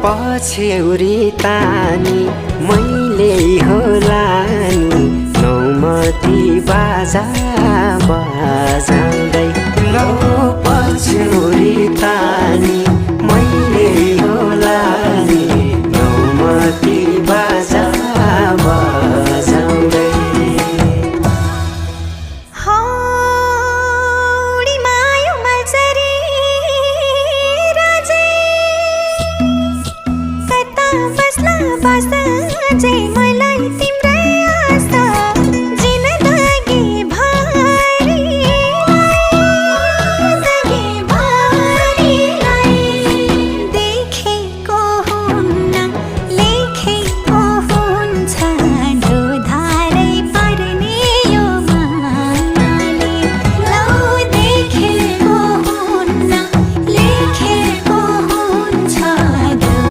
पछ्यौरी तानी मैले होला नि नौमती बाजा बजाउँदै लौ पछ्यौरी तानी मैले होला नि नौमती बाजा बजाउँदै बस्ला